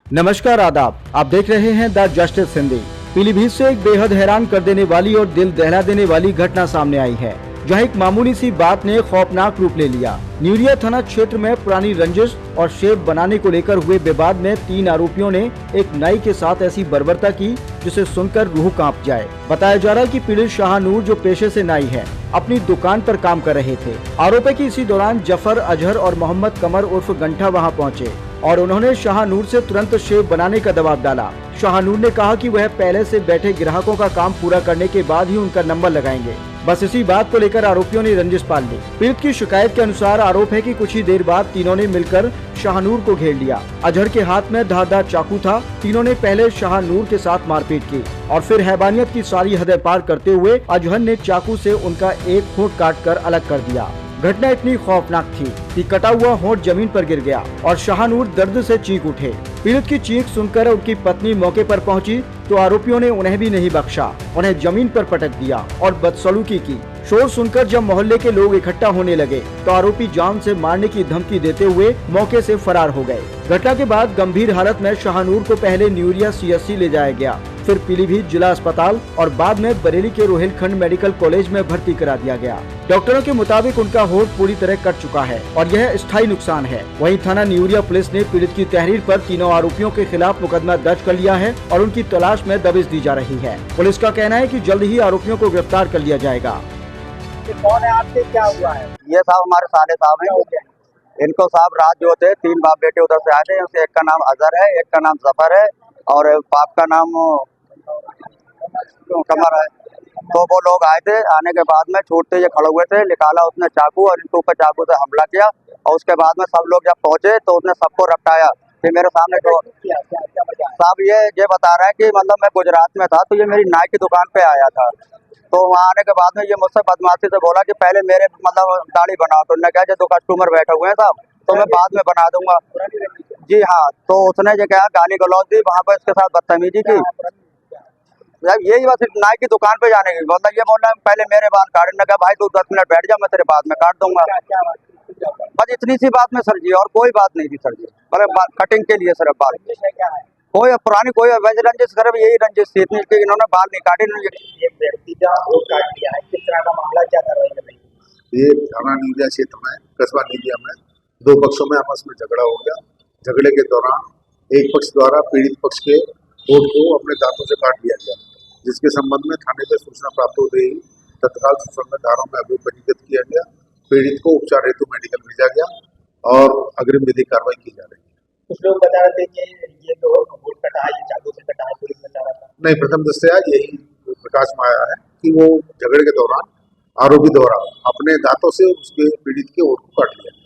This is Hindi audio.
नमस्कार, आदाब। आप देख रहे हैं द जस्टिस हिंदी। पीलीभीत से एक बेहद हैरान कर देने वाली और दिल दहला देने वाली घटना सामने आई है, जहां एक मामूली सी बात ने खौफनाक रूप ले लिया। न्यूरिया थाना क्षेत्र में पुरानी रंजिश और शेव बनाने को लेकर हुए विवाद में 3 आरोपियों ने एक नाई के साथ ऐसी बर्बरता की जिसे सुनकर रूह कांप जाए। बताया जा रहा है कि पीड़ित शाहनूर, जो पेशे से नाई है, अपनी दुकान पर काम कर रहे थे। आरोप है कि इसी दौरान जफर, अजहर और मोहम्मद कमर उर्फ गंठा वहां पहुंचे और उन्होंने शाहनूर से तुरंत शेव बनाने का दबाव डाला। शाहनूर ने कहा कि वह पहले से बैठे ग्राहकों का काम पूरा करने के बाद ही उनका नंबर लगाएंगे। बस इसी बात को लेकर आरोपियों ने रंजिश पाल ली। पीड़ित की शिकायत के अनुसार आरोप है कि कुछ ही देर बाद तीनों ने मिलकर शाहनूर को घेर लिया। अजहर के हाथ में धारदार चाकू था। तीनों ने पहले शाहनूर के साथ मारपीट की और फिर हैवानियत की सारी हदें पार करते हुए अजहर ने चाकू से उनका एक होंठ काट कर अलग कर दिया। घटना इतनी खौफनाक थी कि कटा हुआ होंठ जमीन पर गिर गया और शाहनूर दर्द से चीख उठे। पीड़ित की चीख सुनकर उनकी पत्नी मौके पर पहुंची तो आरोपियों ने उन्हें भी नहीं बख्शा, उन्हें जमीन पर पटक दिया और बदसलूकी की। शोर सुनकर जब मोहल्ले के लोग इकट्ठा होने लगे तो आरोपी जान से मारने की धमकी देते हुए मौके से फरार हो गए। घटना के बाद गंभीर हालत में शाहनूर को पहले न्यूरिया CSC ले जाया गया, फिर पीलीभीत जिला अस्पताल और बाद में बरेली के रोहिलखंड मेडिकल कॉलेज में भर्ती करा दिया गया। डॉक्टरों के मुताबिक उनका होंठ पूरी तरह कट चुका है और यह स्थायी नुकसान है। वहीं थाना न्यूरिया पुलिस ने पीड़ित की तहरीर पर तीनों आरोपियों के खिलाफ मुकदमा दर्ज कर लिया है और उनकी तलाश में दबिश दी जा रही है। पुलिस का कहना है कि जल्द ही आरोपियों को गिरफ्तार कर लिया जाएगा। कौन है आपसे, क्या हुआ है? ये साहब हमारे साले साहब हैं। इनको साहब रात जो थे 3 बाप बेटे उधर से आए थे। उनसे एक का नाम अजहर है, एक का नाम जफर है और बाप का नाम कमर है। तो वो लोग आए थे। आने के बाद में छूटते ये खड़े हुए थे, निकाला उसने चाकू और इनके ऊपर चाकू से हमला किया और उसके बाद में सब लोग जब पहुंचे तो उसने सबको रपटाया। फिर मेरे सामने जो साहब ये बता रहा है कि मतलब मैं गुजरात में था तो ये मेरी नाई की दुकान पे आया था। तो वहाँ आने के बाद में ये मुझसे बदमाशी से बोला कि पहले मेरे मतलब दाढ़ी बनाओ। तो उन्होंने कहा जो कस्टमर बैठे हुए हैं साहब तो मैं बाद में बना दूंगा। जी हाँ, तो उसने जो कहा गाली गलौज दी, वहाँ पर इसके साथ बदतमीजी की। यही बस नाई की दुकान पे जाने की मतलब ये बोलना पहले मेरे बाल काट। ने कहा भाई तू 10 मिनट बैठ जा, मैं तेरे बाद में काट दूंगा। बस इतनी सी बात में सर जी, और कोई बात नहीं थी सर जी। मतलब कटिंग के लिए सिर्फ बाल, कोई पुरानी कोई वैसे रंजिश सिर्फ यही रंजिश थी इतनी कि इन्होंने बाल नहीं काटे। किस तरह का मामला, क्या कार्रवाई कर रही है? ये थाना न्यूरिया क्षेत्र में, कस्बा न्यूरिया में 2 पक्षों में आपस में झगड़ा हो गया। झगड़े के दौरान एक पक्ष द्वारा पीड़ित पक्ष के होंठ को अपने दांतों से काट दिया गया, जिसके संबंध में थाने पर सूचना प्राप्त होते ही तत्काल सुसंगत धाराओं में अभियोग पंजीकृत किया गया। पीड़ित को उपचार हेतु मेडिकल भेजा गया और अग्रिम विधिक कार्रवाई की जा रही है। कुछ लोग बता रहे थे कि ये तो होंठ कटा है, ये चाकू से कटा है, पुलिस बता रहा था। नहीं, प्रथम दृष्टया यही प्रकाश में आया है कि वो झगड़े के दौरान आरोपी द्वारा अपने दांतों से उसके पीड़ित के होंठ को काट लिया।